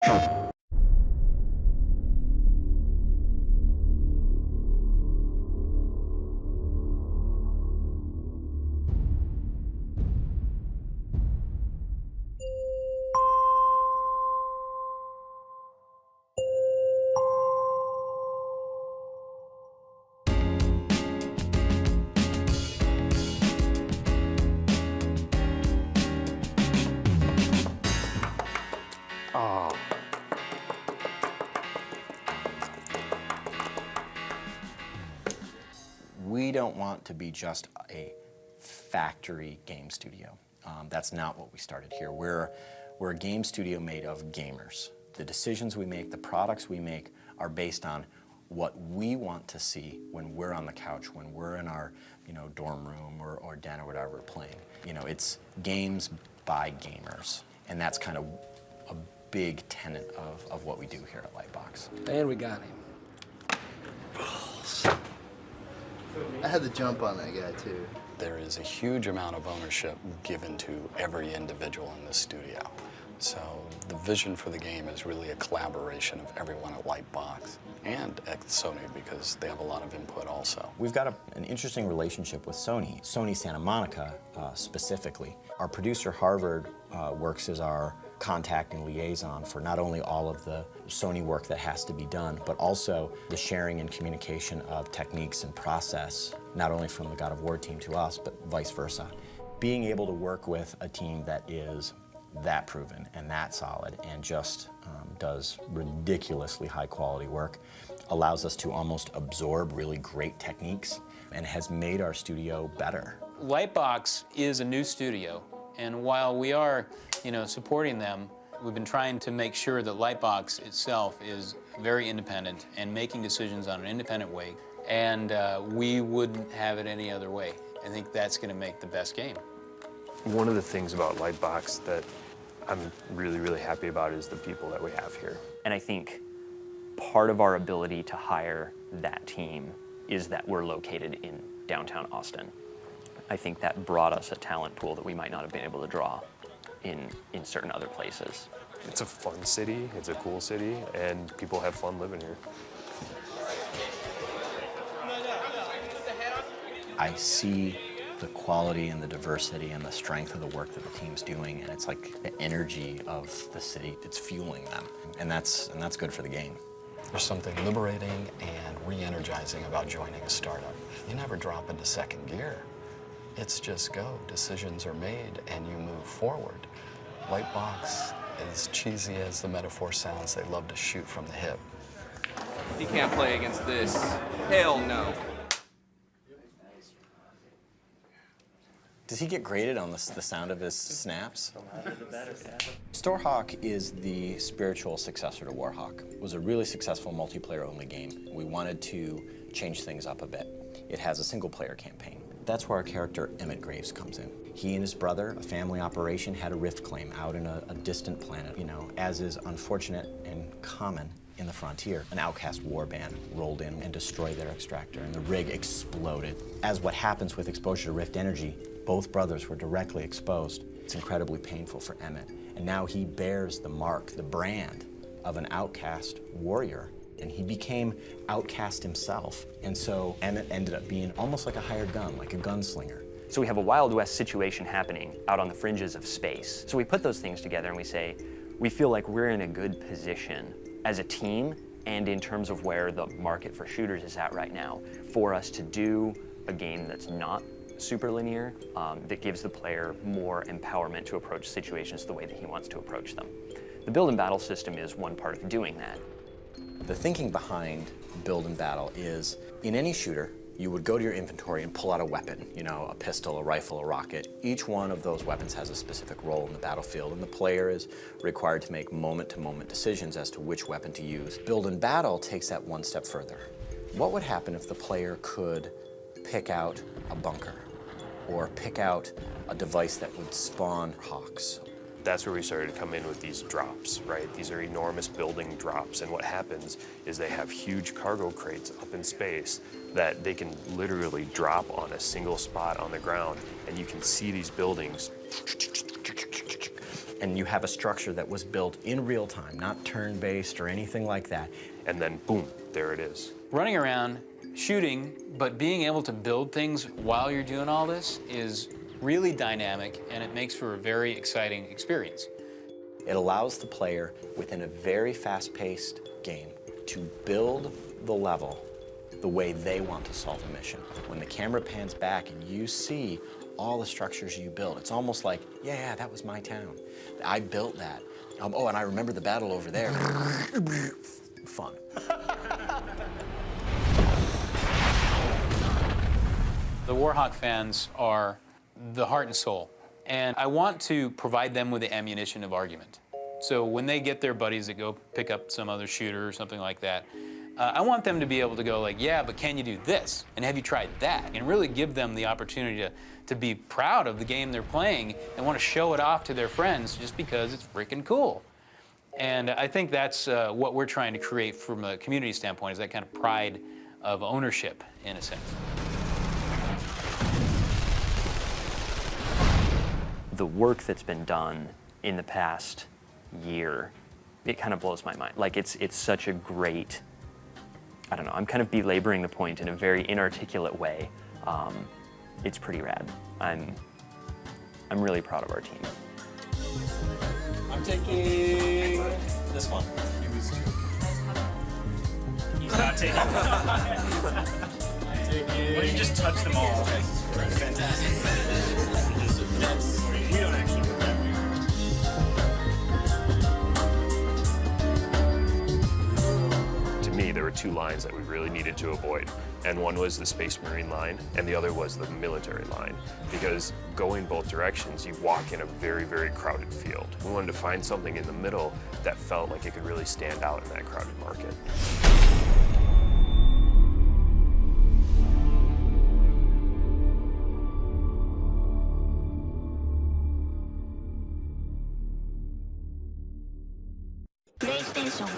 Oh. We don't want to be just a factory game studio. That's not what we started here. We're a game studio made of gamers. The decisions we make, the products we make are based on what we want to see when we're on the couch, when we're in our dorm room or den or whatever we're playing. It's games by gamers, and that's kind of a big tenet of what we do here at Lightbox. And we got him. I had the jump on that guy, too. There is a huge amount of ownership given to every individual in this studio. So the vision for the game is really a collaboration of everyone at Lightbox and at Sony, because they have a lot of input also. We've got an interesting relationship with Sony Santa Monica specifically. Our producer, Harvard, works as our contact and liaison for not only all of the Sony work that has to be done, but also the sharing and communication of techniques and process, not only from the God of War team to us, but vice versa. Being able to work with a team that is that proven and that solid and just does ridiculously high quality work allows us to almost absorb really great techniques and has made our studio better. Lightbox is a new studio, and while we are, supporting them, we've been trying to make sure that Lightbox itself is very independent and making decisions on an independent way, and we wouldn't have it any other way. I think that's going to make the best game. One of the things about Lightbox that I'm really, really happy about is the people that we have here. And I think part of our ability to hire that team is that we're located in downtown Austin. I think that brought us a talent pool that we might not have been able to draw in certain other places. It's a fun city, it's a cool city, and people have fun living here. I see the quality and the diversity and the strength of the work that the team's doing, and it's like the energy of the city, it's fueling them, and that's good for the game. There's something liberating and re-energizing about joining a startup. You never drop into second gear. It's just go. Decisions are made and you move forward. Lightbox, as cheesy as the metaphor sounds, they love to shoot from the hip. You can't play against this. Hell no. Does he get graded on the sound of his snaps? Starhawk is the spiritual successor to Warhawk. It was a really successful multiplayer-only game. We wanted to change things up a bit. It has a single-player campaign. That's where our character Emmett Graves comes in. He and his brother, a family operation, had a rift claim out in a distant planet. As is unfortunate and common in the frontier, an outcast warband rolled in and destroyed their extractor, and the rig exploded. As what happens with exposure to rift energy, both brothers were directly exposed. It's incredibly painful for Emmett, and now he bears the mark, the brand of an outcast warrior, and he became outcast himself. And so Emmett ended up being almost like a hired gun, like a gunslinger. So we have a Wild West situation happening out on the fringes of space. So we put those things together and we say, we feel like we're in a good position as a team and in terms of where the market for shooters is at right now, for us to do a game that's not super linear, that gives the player more empowerment to approach situations the way that he wants to approach them. The build and battle system is one part of doing that. The thinking behind build and battle is, in any shooter, you would go to your inventory and pull out a weapon, a pistol, a rifle, a rocket. Each one of those weapons has a specific role in the battlefield, and the player is required to make moment-to-moment decisions as to which weapon to use. Build and battle takes that one step further. What would happen if the player could pick out a bunker or pick out a device that would spawn hawks? That's where we started to come in with these drops, right? These are enormous building drops, and what happens is they have huge cargo crates up in space that they can literally drop on a single spot on the ground, and you can see these buildings and you have a structure that was built in real time, not turn-based or anything like that. And then boom, there it is. Running around, shooting, but being able to build things while you're doing all this is really dynamic, and it makes for a very exciting experience. It allows the player, within a very fast-paced game, to build the level the way they want to solve a mission. When the camera pans back and you see all the structures you built, it's almost like, yeah, that was my town. I built that. Oh, and I remember the battle over there. Fun. The Warhawk fans are the heart and soul, and I want to provide them with the ammunition of argument. So when they get their buddies that go pick up some other shooter or something like that, I want them to be able to go like, yeah, but can you do this? And have you tried that? And really give them the opportunity to be proud of the game they're playing and want to show it off to their friends just because it's freaking cool. And I think that's what we're trying to create from a community standpoint, is that kind of pride of ownership, in a sense. The work that's been done in the past year, it kind of blows my mind. Like, it's such a great, I don't know, I'm kind of belaboring the point in a very inarticulate way. It's pretty rad. I'm really proud of our team. I'm taking this one. He's not taking Well, you just touched them all. Fantastic. We don't actually work that way. To me, there were two lines that we really needed to avoid. And one was the Space Marine line, and the other was the military line. Because going both directions, you walk in a very, very crowded field. We wanted to find something in the middle that felt like it could really stand out in that crowded market. PlayStation